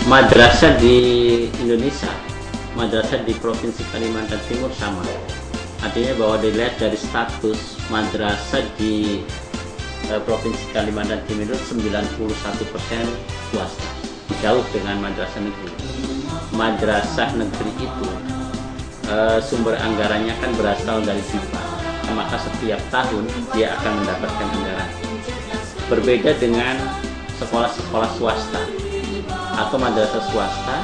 Madrasah di Indonesia, madrasah di Provinsi Kalimantan Timur sama. Artinya bahwa dilihat dari status madrasah di Provinsi Kalimantan Timur itu 91% swasta, jauh dengan madrasah negeri. Madrasah negeri itu sumber anggarannya kan berasal dari FIFA, maka setiap tahun dia akan mendapatkan anggaran. Berbeda dengan sekolah-sekolah swasta atau madrasah swasta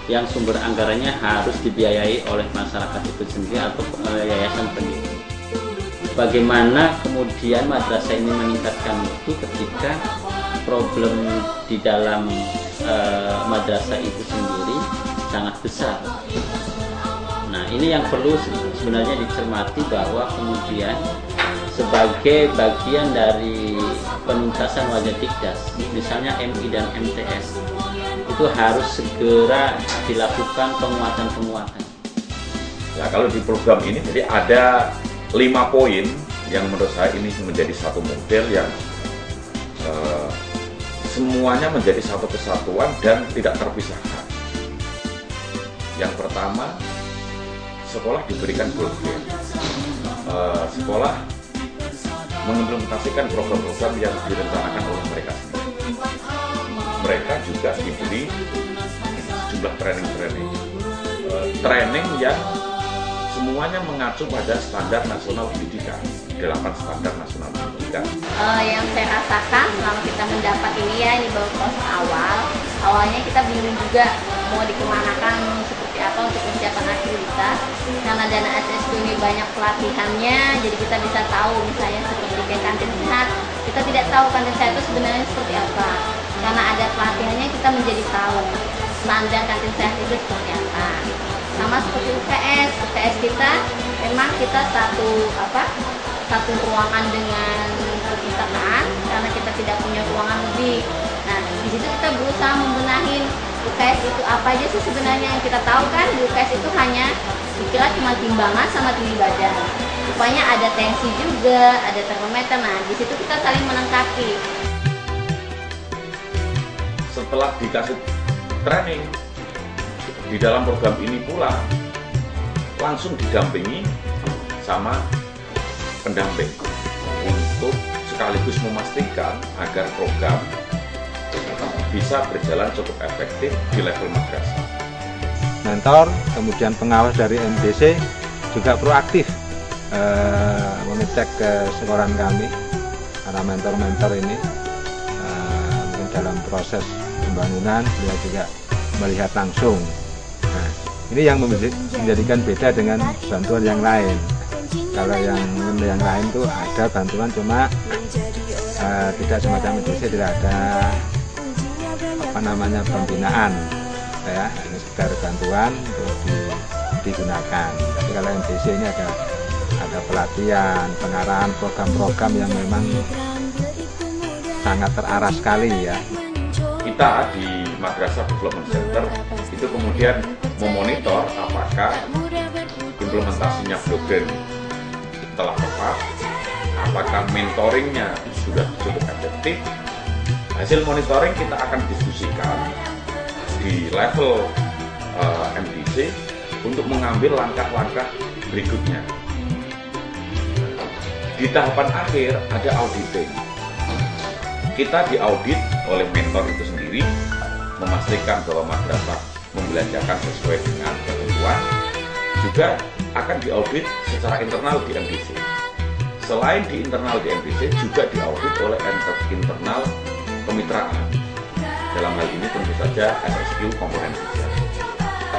yang sumber anggarannya harus dibiayai oleh masyarakat itu sendiri atau yayasan pendidik. Bagaimana kemudian madrasah ini meningkatkan mutu ketika problem di dalam madrasah itu sendiri sangat besar. Nah, ini yang perlu sebenarnya dicermati, bahwa kemudian sebagai bagian dari penuntasan wajah Tikdas, misalnya MI dan MTS, itu harus segera dilakukan penguatan-penguatan. Nah, kalau di program ini jadi ada 5 poin yang menurut saya ini menjadi satu model yang semuanya menjadi satu kesatuan dan tidak terpisahkan. Yang pertama, sekolah diberikan goal grade. Sekolah mengimplementasikan program-program yang direncanakan oleh mereka sendiri. Mereka juga diberi jumlah training yang semuanya mengacu pada standar nasional pendidikan, 8 standar nasional pendidikan. Yang saya rasakan selama kita mendapat ini ini baru proses awalnya kita bingung juga mau dikemanakan seperti apa untuk persiapan aktivitas, karena dana SSQ ini banyak pelatihannya, jadi kita bisa tahu misalnya seperti kayak kantin sehat, kita tidak tahu kantin sehat itu sebenarnya seperti apa. Karena ada pelatihannya kita menjadi tahu standar kantin sehat itu seperti apa. Sama seperti UKS kita memang kita satu ruangan dengan perpustakaan karena kita tidak punya ruangan lebih. Nah, di situ kita berusaha membenahin UKS itu apa aja sih sebenarnya yang kita tahu kan. Di UKS itu hanya dikira cuma timbangan sama tinggi badan. Rupanya ada tensi juga, ada termometer. Nah, di situ kita saling melengkapi. Setelah dikasih training di dalam program ini pula langsung didampingi sama pendamping untuk sekaligus memastikan agar program bisa berjalan cukup efektif di level madrasah. Mentor, kemudian pengawas dari MDC juga proaktif mengecek keseluruhan kami, para mentor-mentor ini dalam proses pembangunan beliau juga melihat langsung. Nah, ini yang menjadikan beda dengan bantuan yang lain. Kalau yang lain tuh ada bantuan cuma tidak semacam MDC, tidak ada pembinaan, ya ini sekedar bantuan untuk digunakan. Tapi kalau MDC ini ada pelatihan, pengarahan program-program yang memang sangat terarah sekali ya. Kita di Madrasah Development Center itu kemudian memonitor apakah implementasinya program telah tepat, apakah mentoringnya sudah cukup efektif. Hasil monitoring kita akan diskusikan di level MDC untuk mengambil langkah-langkah berikutnya. Di tahapan akhir ada auditing. Kita diaudit oleh mentor itu sendiri, memastikan bahwa madrasah membelanjakan sesuai dengan ketentuan. Juga akan diaudit secara internal di MDC. Selain di internal di MDC, juga diaudit oleh internal kemitraan. Dalam hal ini tentu saja SSQ komponen kerja.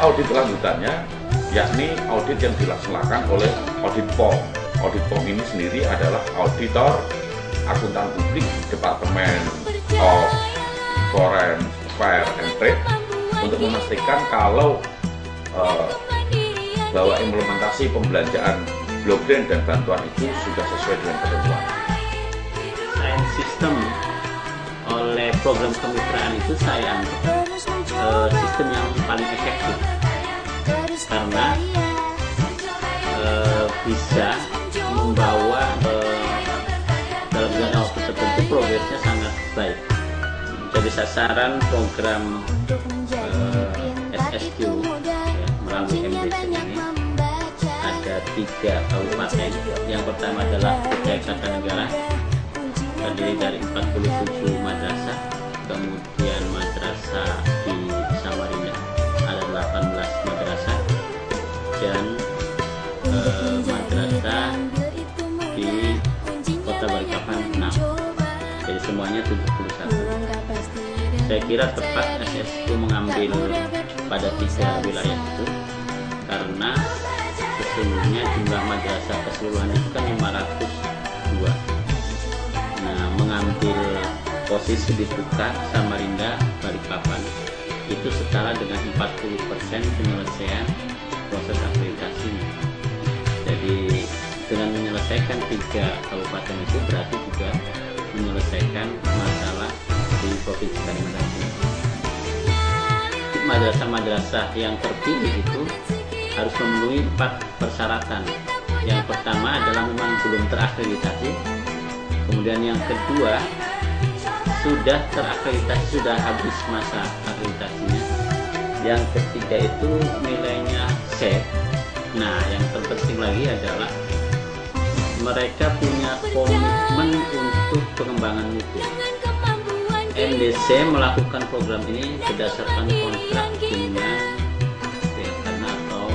Audit lanjutannya yakni audit yang dilaksanakan oleh Audit POM. Audit POM ini sendiri adalah auditor akuntan publik Departemen of Foreign Fair and Trade untuk memastikan kalau bahwa implementasi pembelanjaan Blok Grant dan bantuan itu sudah sesuai dengan ketentuan. Selain sistem oleh program kemitraan itu saya anggap sistem yang paling efektif karena bisa membawa dalam jangka waktu tertentu progresnya sangat baik. Jadi sasaran program 3 kabupaten. Yang pertama adalah Kutai Kartanegara, terdiri dari 47 madrasah. Kemudian madrasah di Samarinda ada 18 madrasah, dan madrasah di Kota Balikpapan 6. Jadi semuanya 71. Saya kira tepat SSQ mengambil pada 3 wilayah itu karena sesungguhnya jumlah madrasah keseluruhan itu kan 502. Nah, mengambil posisi di Kutai, Samarinda, Balikpapan itu setara dengan 40% penyelesaian proses akreditasinya. Jadi dengan menyelesaikan 3 kabupaten itu berarti juga menyelesaikan masalah di Provinsi Kalimantan Timur. Madrasah-madrasah yang terpilih itu harus memenuhi 4 persyaratan. Yang pertama adalah memang belum terakreditasi. Kemudian yang kedua, sudah terakreditasi, sudah habis masa akreditasinya. Yang ketiga itu nilainya C. Nah, yang terpenting lagi adalah mereka punya komitmen untuk pengembangan mutu. MDC melakukan program ini berdasarkan kontrak dengan BFN atau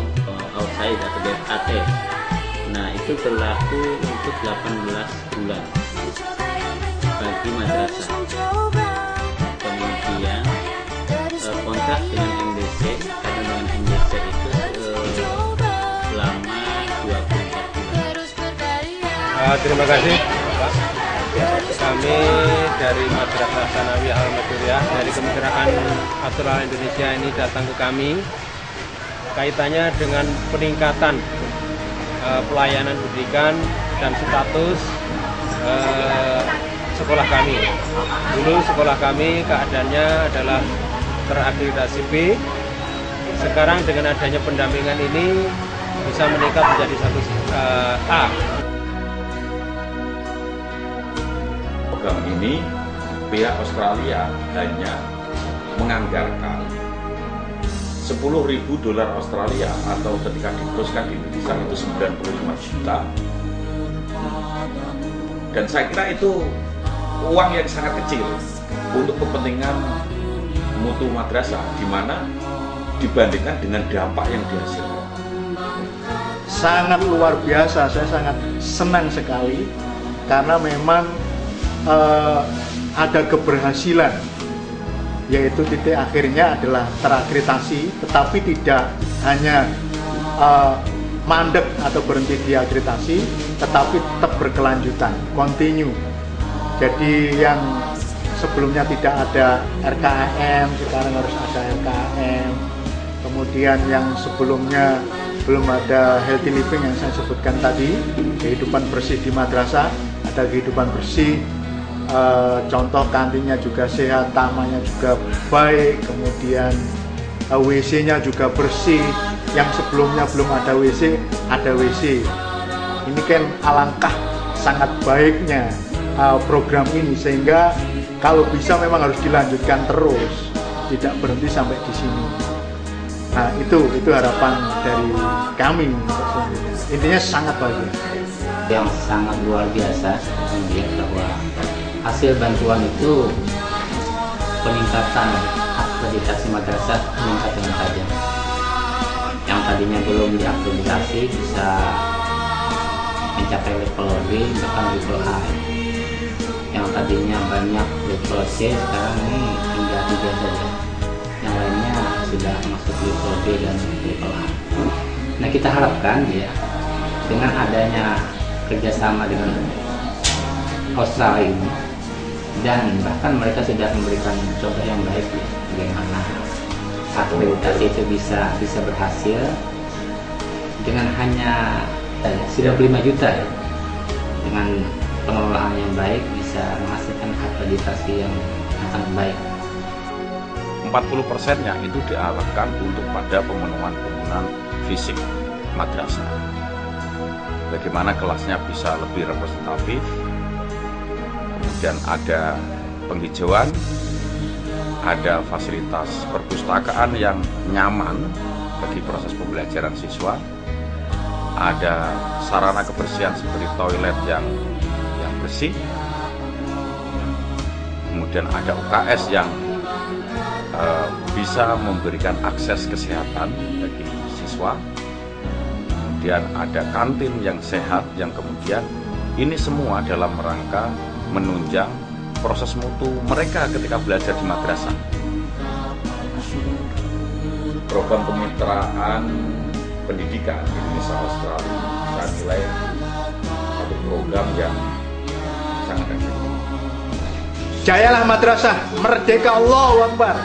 outside atau BFAT. Nah, itu berlaku untuk 18 bulan bagi madrasah. Kemudian kontrak dengan MDC, karena dengan MDC itu selama 24 bulan. Terima kasih Pak. Kami dari Madrasah Tsanawiyah Al-Maduriyah dari Kemitraan Pastoral Indonesia ini datang ke kami kaitannya dengan peningkatan pelayanan pendidikan dan status sekolah kami. Dulu sekolah kami keadaannya adalah terakreditasi B. Sekarang dengan adanya pendampingan ini bisa meningkat menjadi status A. Program ini pihak Australia hanya menganggarkan $10.000 Australia atau ketika diteruskan di Indonesia itu 95 juta. Dan saya kira itu uang yang sangat kecil untuk kepentingan mutu madrasah, di mana dibandingkan dengan dampak yang dihasilkan. Sangat luar biasa, saya sangat senang sekali karena memang ada keberhasilan, yaitu titik akhirnya adalah terakreditasi, tetapi tidak hanya mandek atau berhenti di akreditasi, tetapi tetap berkelanjutan, continue. Jadi yang sebelumnya tidak ada RKM, sekarang harus ada RKM. Kemudian yang sebelumnya belum ada healthy living yang saya sebutkan tadi, kehidupan bersih di madrasah, ada kehidupan bersih. Contoh kantinnya juga sehat, tamannya juga baik, kemudian WC-nya juga bersih. Yang sebelumnya belum ada WC, ada WC. Ini kan alangkah sangat baiknya program ini, sehingga kalau bisa memang harus dilanjutkan terus, tidak berhenti sampai di sini. Nah, itu harapan dari kami. Intinya sangat bagus. Yang sangat luar biasa melihat bahwa hasil bantuan itu peningkatan akreditasi madrasah meningkat dengan tajam. Yang tadinya belum diakreditasi bisa mencapai level B, bahkan level A. Yang tadinya banyak level C, sekarang ini hingga 3 saja. Yang lainnya sudah masuk level B dan level A. Nah, kita harapkan ya, dengan adanya kerjasama dengan Australia ini, dan bahkan mereka sudah memberikan contoh yang baik ya, bagaimana akreditasi itu bisa berhasil dengan hanya 95 juta ya, dengan pengelolaan yang baik bisa menghasilkan akreditasi yang sangat baik. 40%-nya itu diarahkan untuk pada pemenuhan fisik madrasah. Bagaimana kelasnya bisa lebih representatif, kemudian ada penghijauan, ada fasilitas perpustakaan yang nyaman bagi proses pembelajaran siswa, ada sarana kebersihan seperti toilet yang bersih, kemudian ada UKS yang bisa memberikan akses kesehatan bagi siswa, kemudian ada kantin yang sehat, yang kemudian ini semua dalam rangka menunjang proses mutu mereka ketika belajar di madrasah. Program kemitraan pendidikan Indonesia Australia saya nilai satu program yang sangat efektif. Jayalah madrasah, merdeka, Allahu Akbar.